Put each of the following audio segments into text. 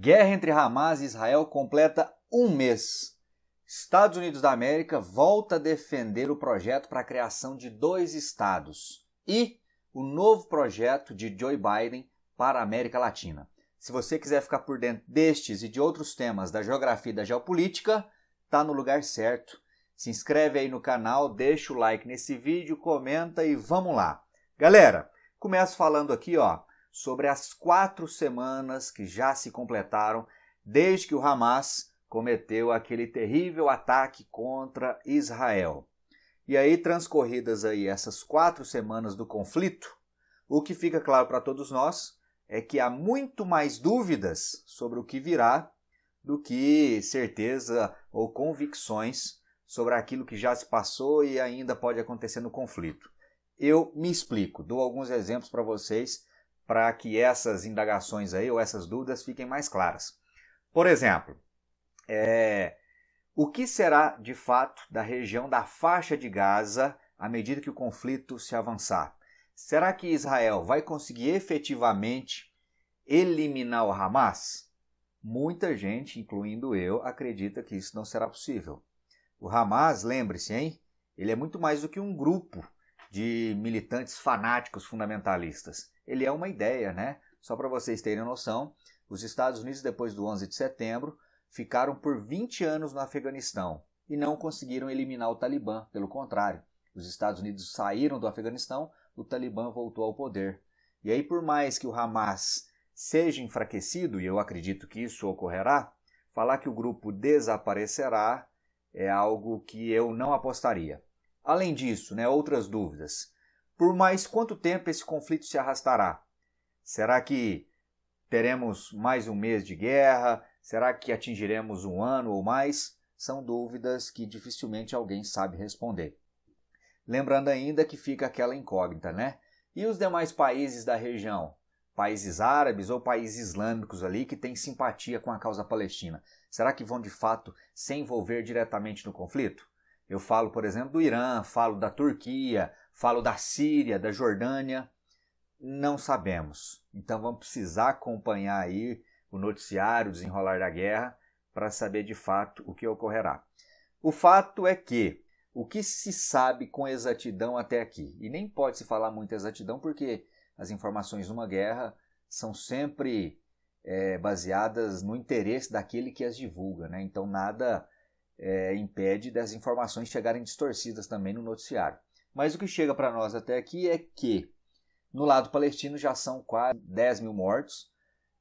Guerra entre Hamas e Israel completa um mês. Estados Unidos da América volta a defender o projeto para a criação de 2 estados e o novo projeto de Joe Biden para a América Latina. Se você quiser ficar por dentro destes e de outros temas da geografia e da geopolítica, está no lugar certo. Se inscreve aí no canal, deixa o like nesse vídeo, comenta e vamos lá. Galera, começo falando aqui sobre as 4 semanas que já se completaram desde que o Hamas cometeu aquele terrível ataque contra Israel. E aí, transcorridas aí essas 4 semanas do conflito, o que fica claro para todos nós é que há muito mais dúvidas sobre o que virá do que certeza ou convicções sobre aquilo que já se passou e ainda pode acontecer no conflito. Eu me explico, dou alguns exemplos para vocês para que essas indagações aí ou essas dúvidas fiquem mais claras. Por exemplo, o que será de fato da região da faixa de Gaza à medida que o conflito se avançar? Será que Israel vai conseguir efetivamente eliminar o Hamas? Muita gente, incluindo eu, acredita que isso não será possível. O Hamas, lembre-se, ele é muito mais do que um grupo de militantes fanáticos fundamentalistas. Ele é uma ideia, né? Só para vocês terem noção, os Estados Unidos, depois do 11 de setembro, ficaram por 20 anos no Afeganistão e não conseguiram eliminar o Talibã. Pelo contrário, os Estados Unidos saíram do Afeganistão, o Talibã voltou ao poder. E aí, por mais que o Hamas seja enfraquecido, e eu acredito que isso ocorrerá, falar que o grupo desaparecerá é algo que eu não apostaria. Além disso, outras dúvidas. Por mais quanto tempo esse conflito se arrastará? Será que teremos mais um mês de guerra? Será que atingiremos 1 ano ou mais? São dúvidas que dificilmente alguém sabe responder. Lembrando ainda que fica aquela incógnita, né? E os demais países da região? Países árabes ou países islâmicos ali que têm simpatia com a causa palestina? Será que vão de fato se envolver diretamente no conflito? Eu falo, por exemplo, do Irã, falo da Turquia, falo da Síria, da Jordânia. Não sabemos. Então vamos precisar acompanhar aí o noticiário, o desenrolar da guerra, para saber de fato o que ocorrerá. O fato é que o que se sabe com exatidão até aqui, e nem pode se falar muito exatidão porque as informações numa guerra são sempre baseadas no interesse daquele que as divulga, né? Então nada impede das informações chegarem distorcidas também no noticiário. Mas o que chega para nós até aqui é que no lado palestino já são quase 10 mil mortos,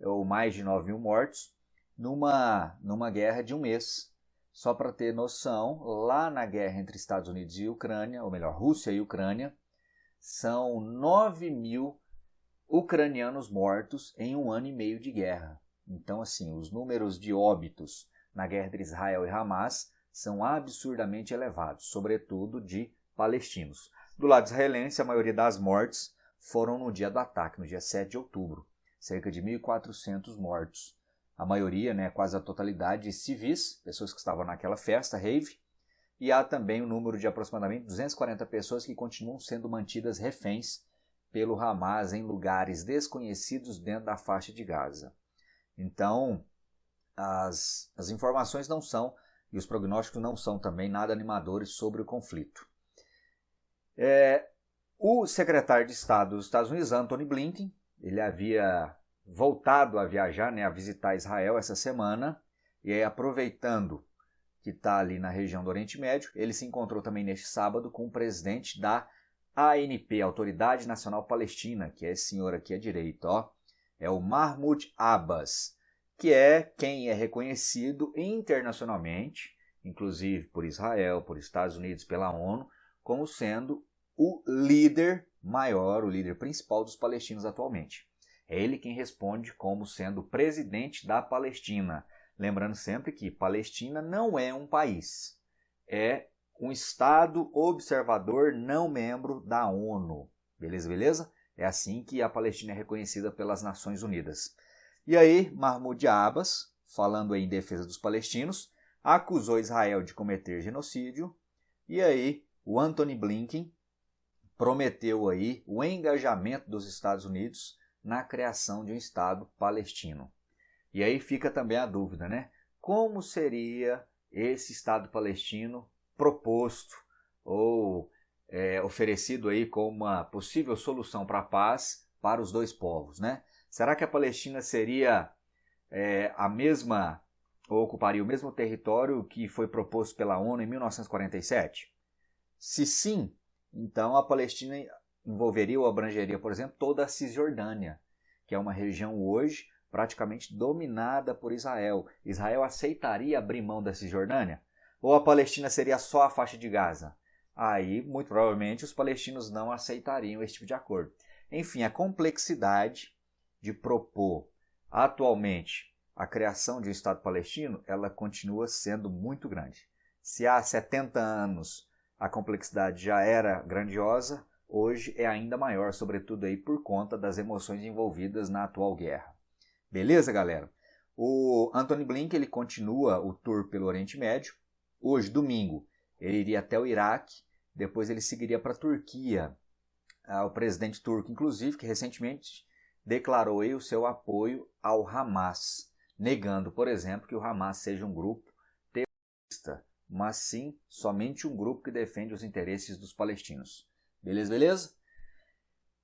ou mais de 9 mil mortos, numa guerra de um mês. Só para ter noção, lá na guerra entre Estados Unidos e Ucrânia, ou melhor, Rússia e Ucrânia, são 9 mil ucranianos mortos em 1 ano e meio de guerra. Então, assim, os números de óbitos na guerra entre Israel e Hamas são absurdamente elevados, sobretudo de palestinos. Do lado israelense, a maioria das mortes foram no dia do ataque, no dia 7 de outubro. Cerca de 1.400 mortos. A maioria, quase a totalidade, civis, pessoas que estavam naquela festa, rave, e há também um número de aproximadamente 240 pessoas que continuam sendo mantidas reféns pelo Hamas em lugares desconhecidos dentro da faixa de Gaza. Então, as informações não são, e os prognósticos não são também nada animadores sobre o conflito. O secretário de Estado dos Estados Unidos, Antony Blinken, ele havia voltado a viajar, a visitar Israel essa semana, e aí, aproveitando que está ali na região do Oriente Médio, ele se encontrou também neste sábado com o presidente da ANP, Autoridade Nacional Palestina, que é esse senhor aqui à direita, é o Mahmoud Abbas, que é quem é reconhecido internacionalmente, inclusive por Israel, por Estados Unidos, pela ONU, como sendo o líder maior, o líder principal dos palestinos atualmente. É ele quem responde como sendo o presidente da Palestina. Lembrando sempre que Palestina não é um país, é um Estado observador não membro da ONU. Beleza? É assim que a Palestina é reconhecida pelas Nações Unidas. E aí, Mahmoud Abbas, falando em defesa dos palestinos, acusou Israel de cometer genocídio. E aí, o Antony Blinken prometeu aí o engajamento dos Estados Unidos na criação de um Estado palestino. E aí fica também a dúvida, né? Como seria esse Estado palestino proposto ou oferecido aí como uma possível solução para a paz para os dois povos, né? Será que a Palestina seria a mesma, ou ocuparia o mesmo território que foi proposto pela ONU em 1947? Se sim, então a Palestina envolveria ou abrangeria, por exemplo, toda a Cisjordânia, que é uma região hoje praticamente dominada por Israel. Israel aceitaria abrir mão da Cisjordânia? Ou a Palestina seria só a faixa de Gaza? Aí, muito provavelmente, os palestinos não aceitariam esse tipo de acordo. Enfim, a complexidade de propor atualmente a criação de um Estado palestino, ela continua sendo muito grande. Se há 70 anos a complexidade já era grandiosa, hoje é ainda maior, sobretudo aí por conta das emoções envolvidas na atual guerra. Beleza, galera? O Antony Blinken ele continua o tour pelo Oriente Médio. Hoje, domingo, ele iria até o Iraque, depois ele seguiria para a Turquia. O presidente turco, inclusive, que recentemente declarou aí o seu apoio ao Hamas, negando, por exemplo, que o Hamas seja um grupo terrorista, mas sim somente um grupo que defende os interesses dos palestinos. Beleza, beleza?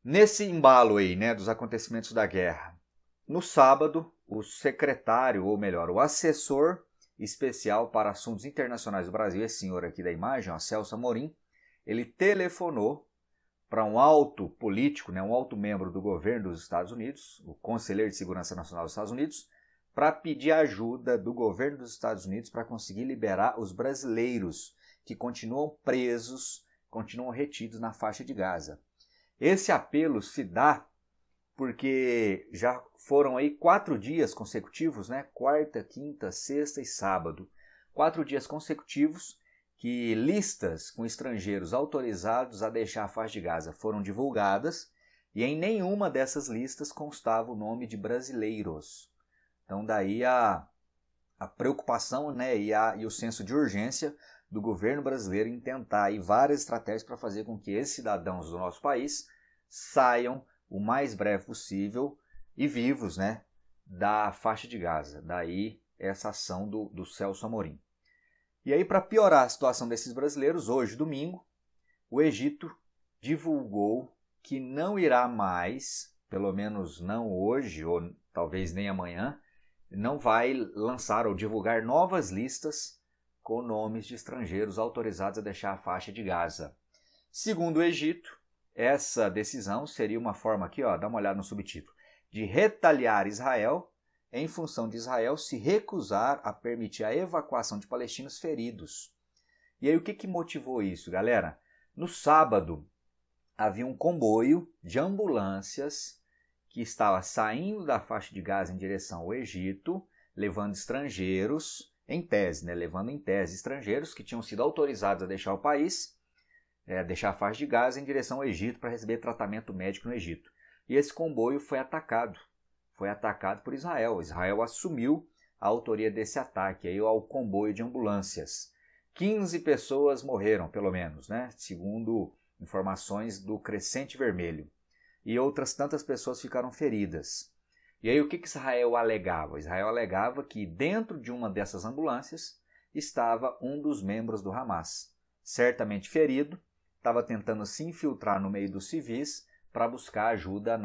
Nesse embalo aí, né, dos acontecimentos da guerra, no sábado, o secretário, ou melhor, o assessor especial para assuntos internacionais do Brasil, esse senhor aqui da imagem, ó, Celso Amorim, ele telefonou para um alto político, né, um alto membro do governo dos Estados Unidos, o Conselheiro de Segurança Nacional dos Estados Unidos, para pedir ajuda do governo dos Estados Unidos para conseguir liberar os brasileiros que continuam presos, continuam retidos na faixa de Gaza. Esse apelo se dá porque já foram aí 4 dias consecutivos, né? Quarta, quinta, sexta e sábado. 4 dias consecutivos que listas com estrangeiros autorizados a deixar a faixa de Gaza foram divulgadas e em nenhuma dessas listas constava o nome de brasileiros. Então daí a preocupação, né, e o senso de urgência do governo brasileiro em tentar aí várias estratégias para fazer com que esses cidadãos do nosso país saiam o mais breve possível e vivos, né, da faixa de Gaza. Daí essa ação do Celso Amorim. E aí, para piorar a situação desses brasileiros, hoje, domingo, o Egito divulgou que não irá mais, pelo menos não hoje, ou talvez nem amanhã, não vai lançar ou divulgar novas listas com nomes de estrangeiros autorizados a deixar a faixa de Gaza. Segundo o Egito, essa decisão seria uma forma aqui, ó, dá uma olhada no subtítulo, de retaliar Israel em função de Israel se recusar a permitir a evacuação de palestinos feridos. E aí o que motivou isso, galera? No sábado, havia um comboio de ambulâncias que estava saindo da faixa de Gaza em direção ao Egito, levando estrangeiros, em tese, né? Levando em tese estrangeiros que tinham sido autorizados a deixar o país, deixar a faixa de Gaza em direção ao Egito para receber tratamento médico no Egito. E esse comboio foi atacado por Israel. Israel assumiu a autoria desse ataque aí ao comboio de ambulâncias. 15 pessoas morreram, pelo menos, né? Segundo informações do Crescente Vermelho. E outras tantas pessoas ficaram feridas. E aí o que Israel alegava? Israel alegava que dentro de uma dessas ambulâncias estava um dos membros do Hamas, certamente ferido, estava tentando se infiltrar no meio dos civis para buscar ajuda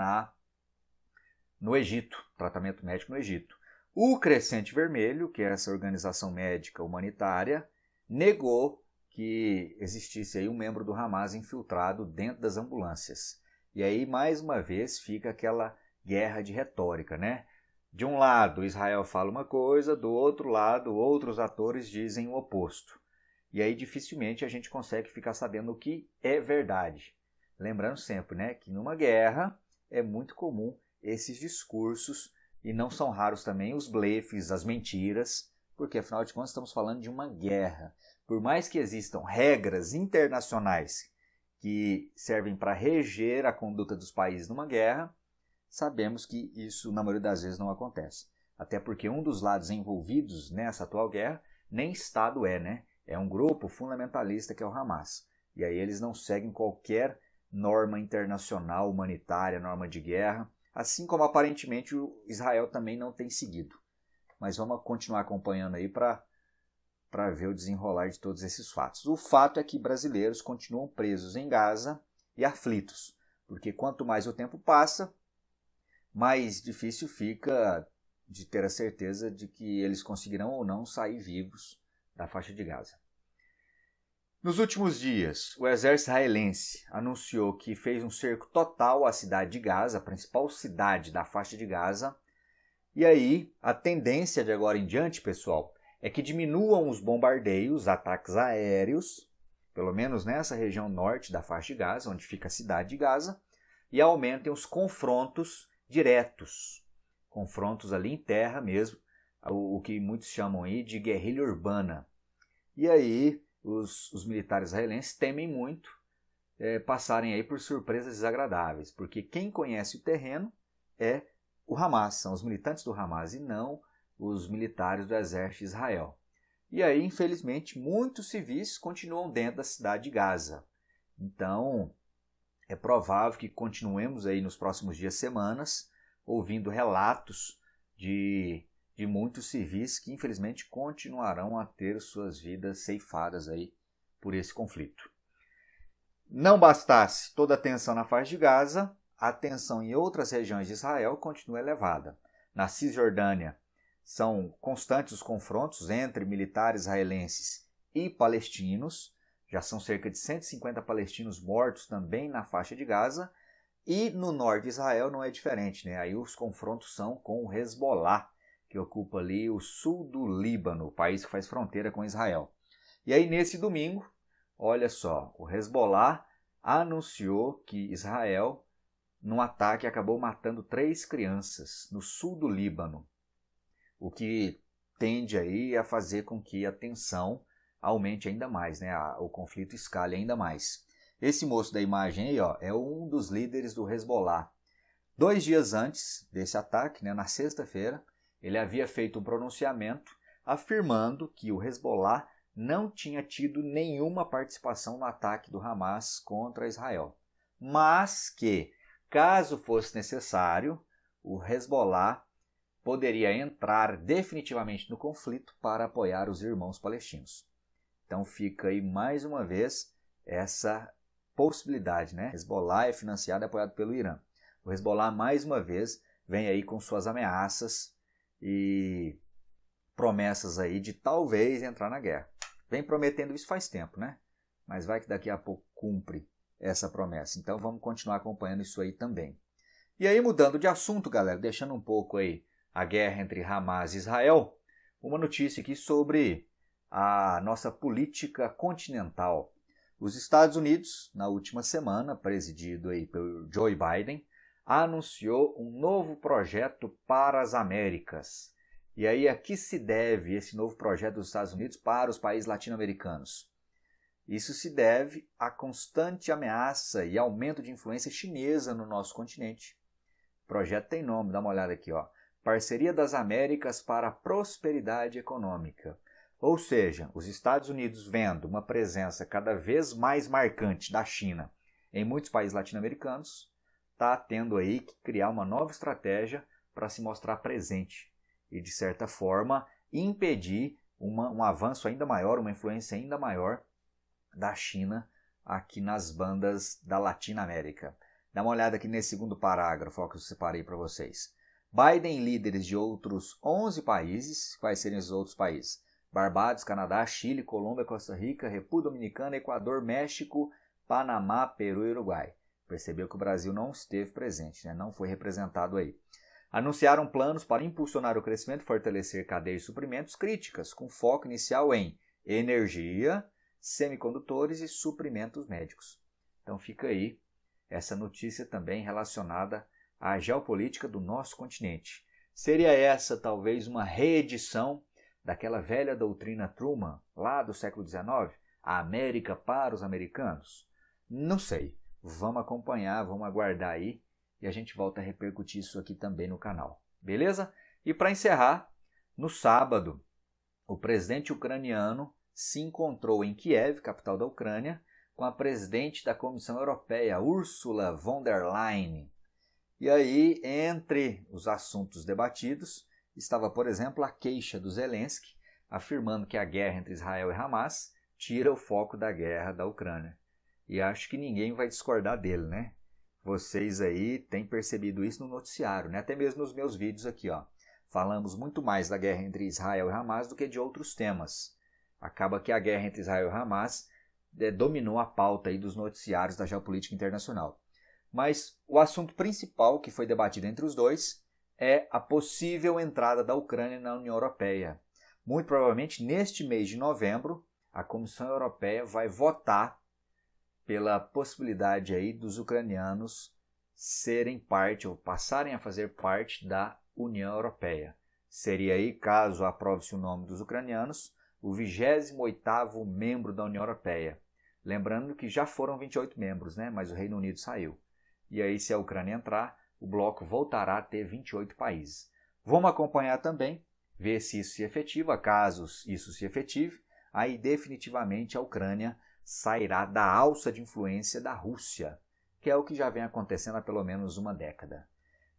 no Egito, tratamento médico no Egito. O Crescente Vermelho, que é essa organização médica humanitária, negou que existisse aí um membro do Hamas infiltrado dentro das ambulâncias. E aí, mais uma vez, fica aquela guerra de retórica, né? De um lado, Israel fala uma coisa, do outro lado, outros atores dizem o oposto. E aí, dificilmente, a gente consegue ficar sabendo o que é verdade. Lembrando sempre, né, que numa guerra é muito comum esses discursos, e não são raros também os blefes, as mentiras, porque afinal de contas estamos falando de uma guerra. Por mais que existam regras internacionais que servem para reger a conduta dos países numa guerra, sabemos que isso na maioria das vezes não acontece. Até porque um dos lados envolvidos nessa atual guerra nem Estado é, né? É um grupo fundamentalista que é o Hamas. E aí eles não seguem qualquer norma internacional, humanitária, norma de guerra, assim como aparentemente o Israel também não tem seguido. mas vamos continuar acompanhando aí para ver o desenrolar de todos esses fatos. O fato é que brasileiros continuam presos em Gaza e aflitos, porque quanto mais o tempo passa, mais difícil fica de ter a certeza de que eles conseguirão ou não sair vivos da faixa de Gaza. Nos últimos dias, o exército israelense anunciou que fez um cerco total à cidade de Gaza, a principal cidade da faixa de Gaza. E aí, a tendência de agora em diante, pessoal, é que diminuam os bombardeios, ataques aéreos, pelo menos nessa região norte da faixa de Gaza, onde fica a cidade de Gaza, e aumentem os confrontos diretos, confrontos ali em terra mesmo, o que muitos chamam aí de guerrilha urbana. E aí, os militares israelenses temem muito passarem aí por surpresas desagradáveis, porque quem conhece o terreno é o Hamas, são os militantes do Hamas e não os militares do exército de Israel. E aí, infelizmente, muitos civis continuam dentro da cidade de Gaza. Então, é provável que continuemos aí nos próximos dias, semanas, ouvindo relatos de muitos civis que, infelizmente, continuarão a ter suas vidas ceifadas aí por esse conflito. Não bastasse toda a tensão na faixa de Gaza, a tensão em outras regiões de Israel continua elevada. Na Cisjordânia, são constantes os confrontos entre militares israelenses e palestinos. Já são cerca de 150 palestinos mortos também na faixa de Gaza. E no norte de Israel não é diferente, né? Aí os confrontos são com o Hezbollah, que ocupa ali o sul do Líbano, o país que faz fronteira com Israel. E aí nesse domingo, olha só, o Hezbollah anunciou que Israel, num ataque, acabou matando 3 crianças no sul do Líbano, o que tende aí a fazer com que a tensão aumente ainda mais, né? O conflito escale ainda mais. Esse moço da imagem aí, ó, é um dos líderes do Hezbollah. 2 dias antes desse ataque, né, na sexta-feira, ele havia feito um pronunciamento afirmando que o Hezbollah não tinha tido nenhuma participação no ataque do Hamas contra Israel, mas que, caso fosse necessário, o Hezbollah poderia entrar definitivamente no conflito para apoiar os irmãos palestinos. Então fica aí mais uma vez essa possibilidade, né? Hezbollah é financiado e apoiado pelo Irã. O Hezbollah mais uma vez vem aí com suas ameaças e promessas aí de talvez entrar na guerra. Vem prometendo isso faz tempo, né? Mas vai que daqui a pouco cumpre essa promessa. Então vamos continuar acompanhando isso aí também. E aí, mudando de assunto, galera, deixando um pouco aí a guerra entre Hamas e Israel, uma notícia aqui sobre a nossa política continental. Os Estados Unidos, na última semana, presidido aí pelo Joe Biden, anunciou um novo projeto para as Américas. E aí, a que se deve esse novo projeto dos Estados Unidos para os países latino-americanos? Isso se deve à constante ameaça e aumento de influência chinesa no nosso continente. O projeto tem nome, dá uma olhada aqui, ó. Parceria das Américas para a Prosperidade Econômica. Ou seja, os Estados Unidos vendo uma presença cada vez mais marcante da China em muitos países latino-americanos, está tendo aí que criar uma nova estratégia para se mostrar presente e, de certa forma, impedir um avanço ainda maior, uma influência ainda maior da China aqui nas bandas da Latinoamérica. Dá uma olhada aqui nesse segundo parágrafo que eu separei para vocês. Biden e líderes de outros 11 países, quais seriam os outros países? Barbados, Canadá, Chile, Colômbia, Costa Rica, República Dominicana, Equador, México, Panamá, Peru e Uruguai. Percebeu que o Brasil não esteve presente, né? Não foi representado aí. Anunciaram planos para impulsionar o crescimento e fortalecer cadeias de suprimentos críticas, com foco inicial em energia, semicondutores e suprimentos médicos. Então fica aí essa notícia também relacionada à geopolítica do nosso continente. Seria essa talvez uma reedição daquela velha doutrina Truman, lá do século XIX? A América para os americanos? Não sei. Vamos acompanhar, vamos aguardar aí e a gente volta a repercutir isso aqui também no canal. Beleza? E para encerrar, no sábado, o presidente ucraniano se encontrou em Kiev, capital da Ucrânia, com a presidente da Comissão Europeia, Ursula von der Leyen. E aí, entre os assuntos debatidos, estava, por exemplo, a queixa do Zelensky, afirmando que a guerra entre Israel e Hamas tira o foco da guerra da Ucrânia. E acho que ninguém vai discordar dele, né? Vocês aí têm percebido isso no noticiário, né? Até mesmo nos meus vídeos aqui, ó. Falamos muito mais da guerra entre Israel e Hamas do que de outros temas. Acaba que a guerra entre Israel e Hamas dominou a pauta aí dos noticiários da geopolítica internacional. Mas o assunto principal que foi debatido entre os dois é a possível entrada da Ucrânia na União Europeia. Muito provavelmente, neste mês de novembro, a Comissão Europeia vai votar pela possibilidade aí dos ucranianos serem parte ou passarem a fazer parte da União Europeia. Seria aí, caso aprove-se o nome dos ucranianos, o 28º membro da União Europeia. Lembrando que já foram 28 membros, né? Mas o Reino Unido saiu. E aí, se a Ucrânia entrar, o bloco voltará a ter 28 países. Vamos acompanhar também, ver se isso se efetiva. Caso isso se efetive, aí definitivamente a Ucrânia sairá da alça de influência da Rússia, que é o que já vem acontecendo há pelo menos uma década.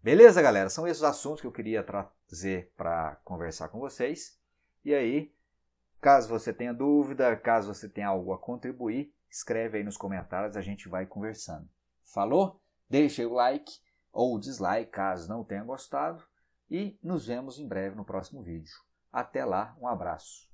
Beleza, galera? São esses assuntos que eu queria trazer para conversar com vocês. E aí, caso você tenha dúvida, caso você tenha algo a contribuir, escreve aí nos comentários, a gente vai conversando. Falou? Deixe o like ou o dislike caso não tenha gostado e nos vemos em breve no próximo vídeo. Até lá, um abraço.